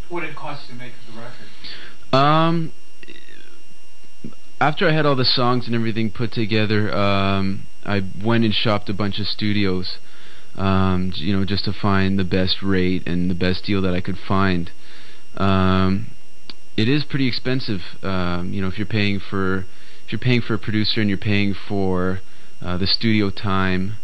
What did it cost you to make the record? After I had all the songs and everything put together, I went and shopped a bunch of studios, just to find the best rate and the best deal that I could find. It is pretty expensive, if you're paying for a producer and you're paying for the studio time,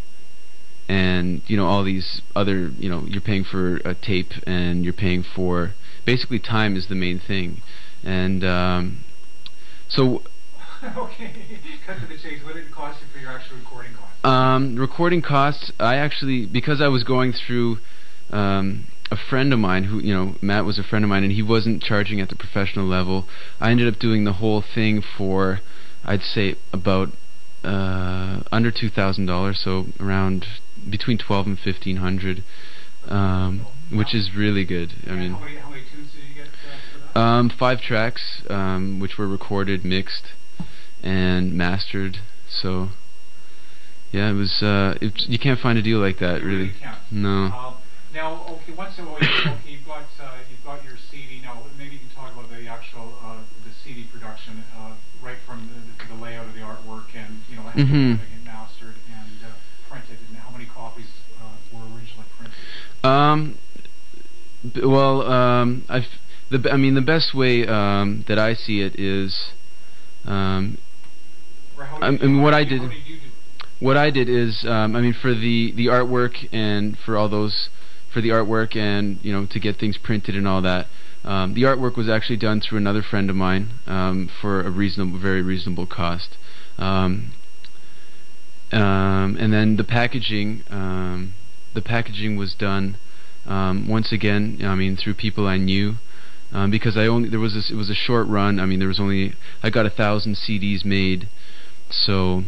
and all these other, you're paying for a tape, and you're paying for basically time is the main thing, and so. Okay, cut to the chase. What did it cost you for your actual recording costs? Recording costs, I actually, because I was going through a friend of mine who, Matt was a friend of mine, and he wasn't charging at the professional level. I ended up doing the whole thing for, I'd say, about under $2,000, so around between $1,200 and $1,500, which is really good. I mean, how many tunes did you get for that? 5 tracks, which were recorded, mixed, and mastered. So yeah, it was. You can't find a deal like that, you really. Can't. No. Now, okay, once in a while, you've got your CD. Now, maybe you can talk about the actual the CD production, right from the layout of the artwork, and how it's getting mastered and printed, and how many copies were originally printed. The best way that I see it is. What I did is, for the artwork and for all those, for the artwork and to get things printed and all that, the artwork was actually done through another friend of mine for a very reasonable cost, and then the packaging was done once again, through people I knew. Because it was a short run. I got 1,000 CDs made, so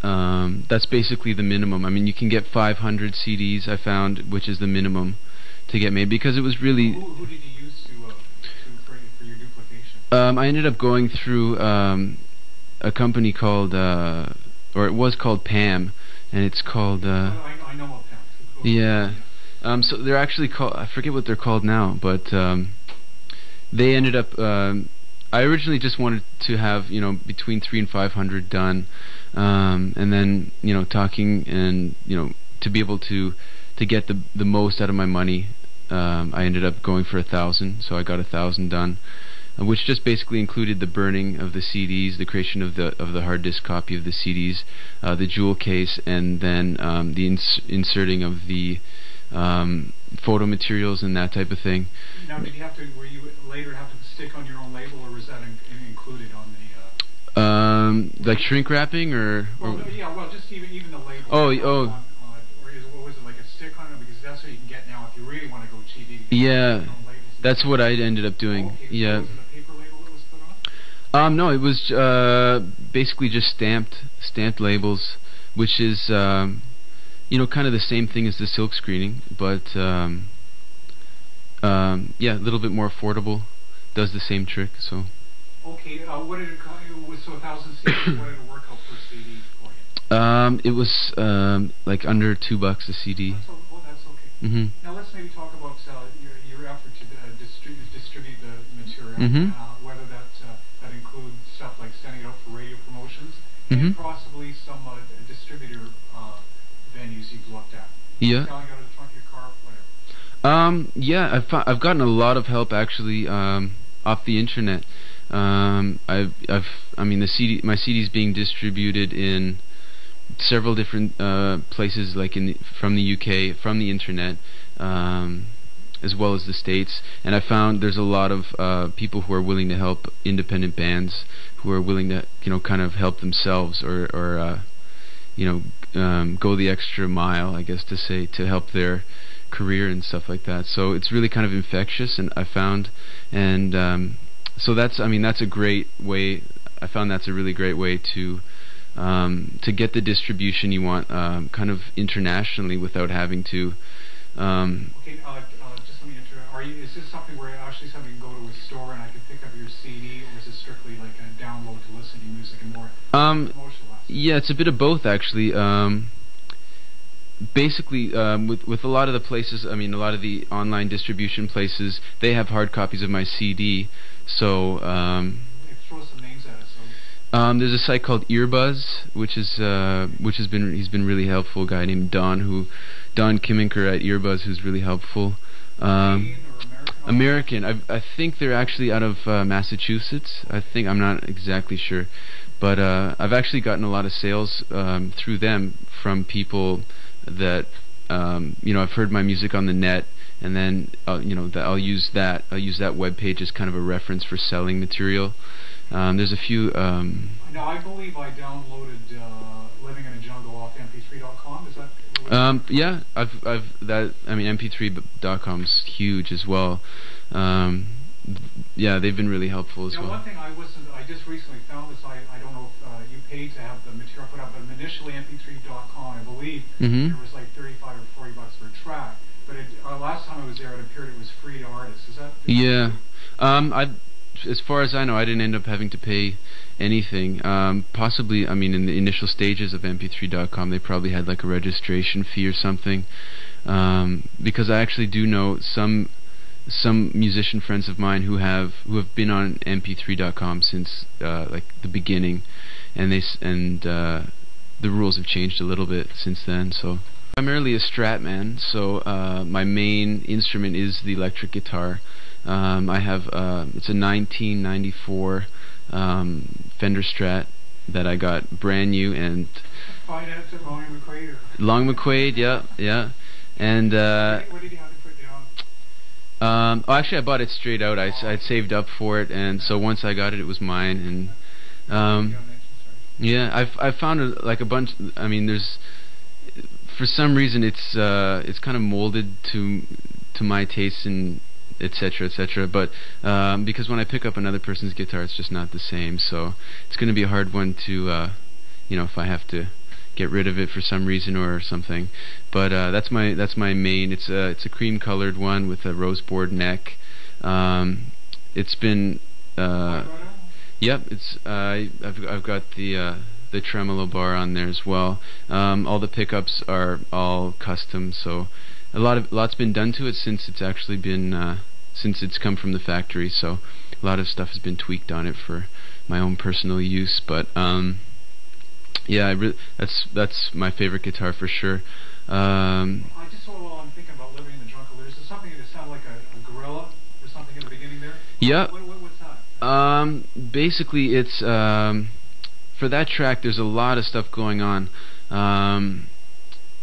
that's basically the minimum. You can get 500 CDs, I found, which is the minimum to get made, because it was really. Who did you use for your duplication? I ended up going through a company called, or it was called PAM, and it's called. I know of PAM. Yeah. So they're actually called, I forget what they're called now, but they ended up, I originally just wanted to have, between 300 and 500 done, and then, talking and, to be able to get the most out of my money, I ended up going for 1,000, so I got 1,000 done, which just basically included the burning of the CDs, the creation of the hard disk copy of the CDs, the jewel case, and then the inserting of the photo materials and that type of thing. Now, were you later have to stick on your own label, or was that included on the? Like shrink wrapping, or? Just even the label. Or was it like a stick on it? Because that's what you can get now if you really want to go cheap. Yeah, that's what I ended up doing. Okay, yeah. So was it a paper label that was put on? No, it was basically just stamped labels, which is. Kind of the same thing as the silk screening, but yeah, a little bit more affordable. Does the same trick. So. Okay, what did it cost? So 1,000 CDs. What did it work out per CD for you? It was like under $2 a CD. That's okay. Mm-hmm. Now let's maybe talk about your effort to distribute the material. Mm-hmm. Whether that includes stuff like sending it out for radio promotions, Mm-hmm. and possibly some distributor venues you've looked at. Yeah. Selling out of the trunk of your car, whatever. Yeah, I've gotten a lot of help actually off the internet. My CD's being distributed in several different places, like from the UK, from the internet, as well as the States. And I found there's a lot of people who are willing to help independent bands, who are willing to kind of help themselves, or go the extra mile, I guess to say, to help their career and stuff like that. So it's really kind of infectious, and I found, and so that's a great way. I found that's a really great way to get the distribution you want, kind of internationally, without having to. Okay, just let me interrupt. Is this something where actually somebody can go to a store and I can pick up your CD, or is it strictly like a download to listen to music and more promotional aspect? Yeah, it's a bit of both actually. basically, with a lot of the places, I mean, a lot of the online distribution places, they have hard copies of my CD. So throw some names at us. there's a site called Earbuzz, which has been he's been really helpful. A guy named Don Kimminker at Earbuzz, who's really helpful. American. I think they're actually out of Massachusetts. I'm not exactly sure, but I've actually gotten a lot of sales through them from people that I've heard my music on the net, and then I'll use that web page as kind of a reference for selling material. There's a few. Now I believe I downloaded "Living in a Jungle" off mp3.com. Is that? Yeah, mp3.com's huge as well. Yeah, they've been really helpful as well. One thing I just recently found this. I don't know if you paid to have the material put up, but initially mp3.com, I believe there was like $35 or $40 for a track. But last time I was there, it appeared it was free to artists. Is that? Yeah. As far as I know, I didn't end up having to pay anything. Possibly, I mean, in the initial stages of mp3.com, they probably had like a registration fee or something. Because I actually do know some musician friends of mine who have been on mp3.com since like the beginning, and the rules have changed a little bit since then. So primarily a Strat man. So my main instrument is the electric guitar. I have it's a 1994 Fender Strat that I got brand new and financed at Long McQuaid, yeah. And what did you have to put down? Actually, I bought it straight out. I'd saved up for it, and so once I got it, it was mine. And yeah, I found like a bunch. I mean, there's for some reason it's kind of molded to my taste and etc. But because when I pick up another person's guitar, it's just not the same. So it's going to be a hard one to if I have to get rid of it for some reason or something. But that's my main. It's a cream colored one with a rose board neck. It's been yep. It's I've got the tremolo bar on there as well. All the pickups are all custom, so lot's been done to it since it's actually been since it's come from the factory. So a lot of stuff has been tweaked on it for my own personal use. But yeah, that's my favorite guitar for sure. I just while I'm thinking about Living in the Jungle, there's something that sounded like a gorilla or something in the beginning there. Yeah. What's that? Basically, it's for that track. There's a lot of stuff going on.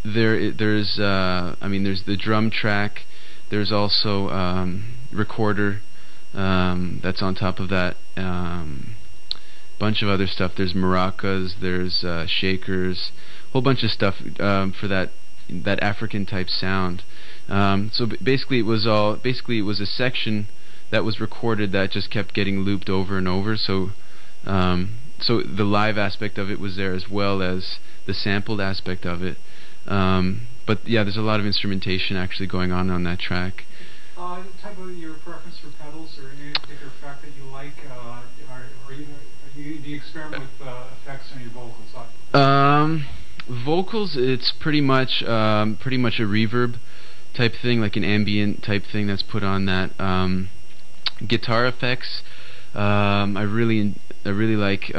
There's the drum track. There's also recorder that's on top of that. Bunch of other stuff. There's maracas. There's shakers. Whole bunch of stuff for that African type sound. So basically, it was a section that was recorded that just kept getting looped over and over. So the live aspect of it was there as well as the sampled aspect of it. But yeah, there's a lot of instrumentation actually going on that track. Type of your preference for pedals or any particular effect that you like? Do you experiment with effects on your vocals? Vocals, it's pretty much a reverb type thing, like an ambient type thing that's put on that. Guitar effects, I really like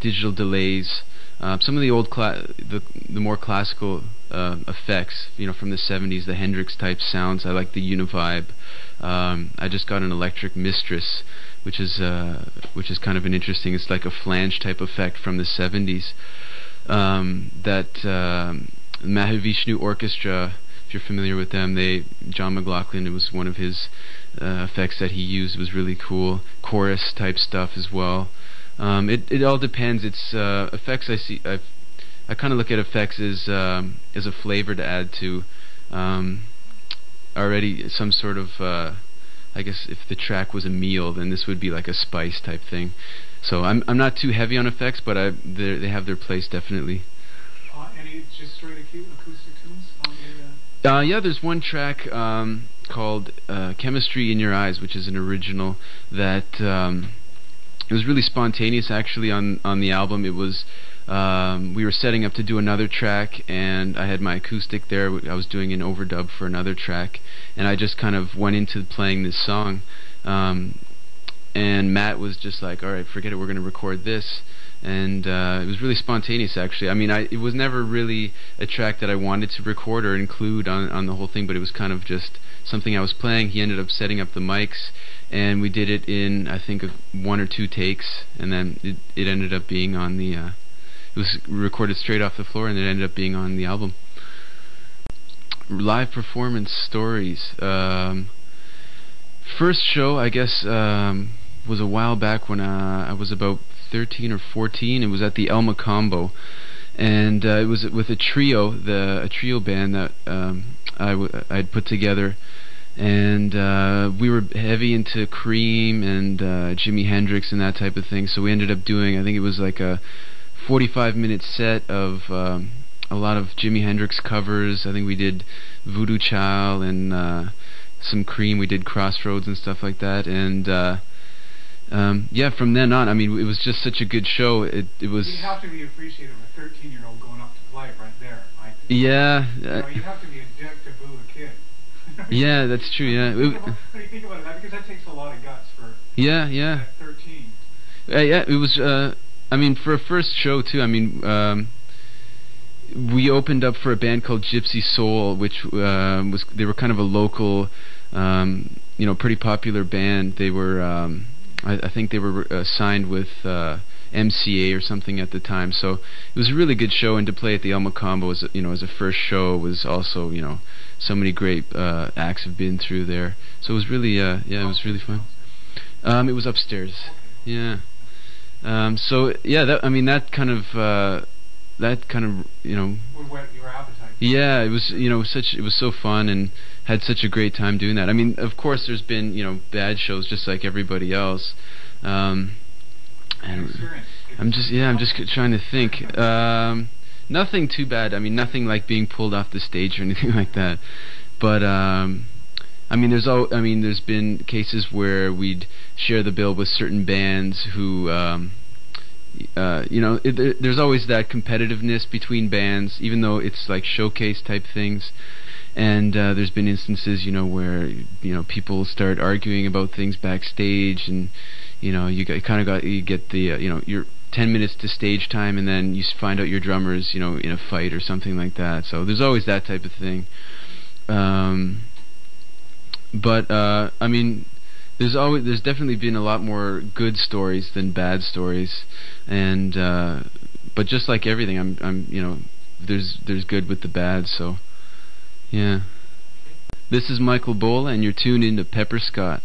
digital delays. Some of the old the more classical effects, from the 70s, the Hendrix type sounds. I like the Univibe. I just got an electric Mistress, which is kind of an interesting. It's like a flange type effect from the 70s. That Mahavishnu Orchestra, if you're familiar with them, John McLaughlin, it was one of his effects that he used. It was really cool. Chorus type stuff as well. It all depends. It's effects. I kind of look at effects as a flavor to add to already some sort of. I guess if the track was a meal, then this would be like a spice type thing. So I'm not too heavy on effects, but they have their place definitely. Any just straight acoustic tunes on the? Yeah, there's one track called "Chemistry in Your Eyes," which is an original that. It was really spontaneous actually on the album. It was we were setting up to do another track, and I had my acoustic there. I was doing an overdub for another track, and I just kind of went into playing this song. And Matt was just like, all right, forget it, we're going to record this. And it was really spontaneous, actually. I mean, it was never really a track that I wanted to record or include on the whole thing, but it was kind of just something I was playing. He ended up setting up the mics, and we did it in, I think, 1 or 2 takes, and then it ended up being on the... it was recorded straight off the floor, and it ended up being on the album. Live performance stories. First show, I guess, was a while back when I was about 13 or 14. It was at the Elma Combo, and it was with a trio band that I'd put together, and we were heavy into Cream and Jimi Hendrix and that type of thing. So we ended up doing, I think it was like a 45-minute set of a lot of Jimi Hendrix covers. I think we did Voodoo Child and some Cream. We did Crossroads and stuff like that, and yeah, from then on, I mean, it was just such a good show. It was. You have to be appreciative of a 13-year-old going up to play right there. Yeah. You have to be a dick to boo a kid. Yeah, that's true. Yeah. What do you think about it? Because that takes a lot of guts for. Yeah. At 13. Yeah, it was. I mean, for a first show too. I mean, we opened up for a band called Gypsy Soul, which they were kind of a local, pretty popular band. They were. I think they were signed with MCA or something at the time, so it was a really good show. And to play at the Elma Combo as a first show was also, so many great acts have been through there. So it was really it was really fun. It was upstairs. Yeah. So yeah, that kind of would whet your appetite. Yeah, it was it was so fun, and had such a great time doing that. I mean, of course, there's been bad shows just like everybody else. And I'm just trying to think. Nothing too bad. I mean, nothing like being pulled off the stage or anything like that. But I mean, there's been cases where we'd share the bill with certain bands who. There's always that competitiveness between bands, even though it's like showcase type things. And there's been instances, where people start arguing about things backstage, and you get the your 10 minutes to stage time, and then you find out your drummer's in a fight or something like that. So there's always that type of thing. But I mean, there's definitely been a lot more good stories than bad stories, and but just like everything, I'm there's good with the bad. So yeah. This is Michael Bolla, and you're tuned into Pepper Scott.